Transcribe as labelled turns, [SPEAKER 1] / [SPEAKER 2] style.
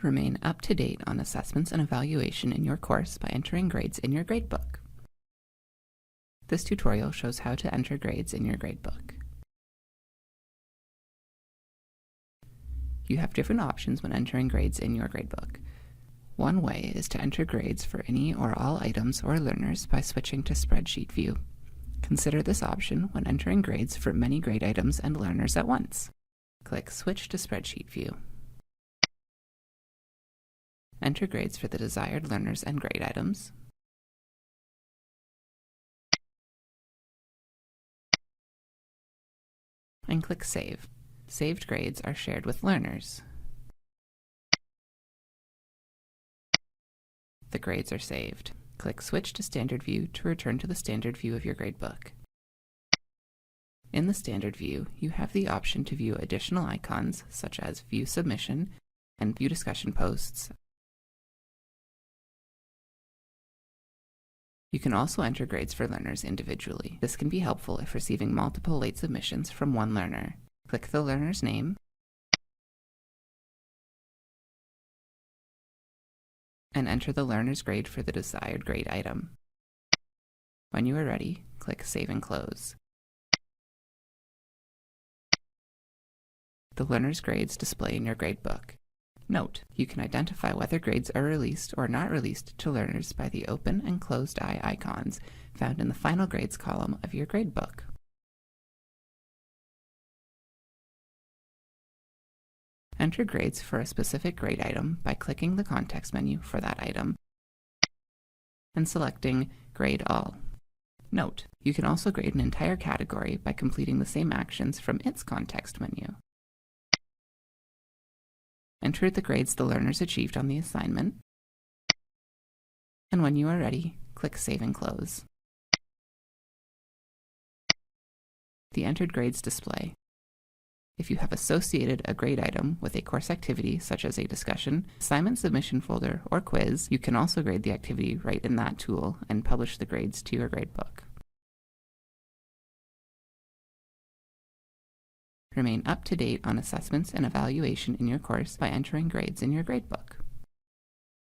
[SPEAKER 1] Remain up to date on assessments and evaluation in your course by entering grades in your gradebook. This tutorial shows how to enter grades in your gradebook. You have different options when entering grades in your gradebook. One way is to enter grades for any or all items or learners by switching to spreadsheet view. Consider this option when entering grades for many grade items and learners at once. Click Switch to Spreadsheet View. Enter grades for the desired learners and grade items. And click Save. Saved grades are shared with learners. The grades are saved. Click Switch to Standard View to return to the standard view of your gradebook. In the standard view, you have the option to view additional icons such as View Submission and View Discussion Posts. You can also enter grades for learners individually. This can be helpful if receiving multiple late submissions from one learner. Click the learner's name and enter the learner's grade for the desired grade item. When you are ready, click Save and Close. The learner's grades display in your gradebook. Note, you can identify whether grades are released or not released to learners by the open and closed eye icons found in the Final Grades column of your gradebook. Enter grades for a specific grade item by clicking the context menu for that item and selecting Grade All. Note, you can also grade an entire category by completing the same actions from its context menu. Enter the grades the learners achieved on the assignment, and when you are ready, click Save and Close. The entered grades display. If you have associated a grade item with a course activity such as a discussion, assignment submission folder, or quiz, you can also grade the activity right in that tool and publish the grades to your gradebook. Remain up to date on assessments and evaluation in your course by entering grades in your gradebook.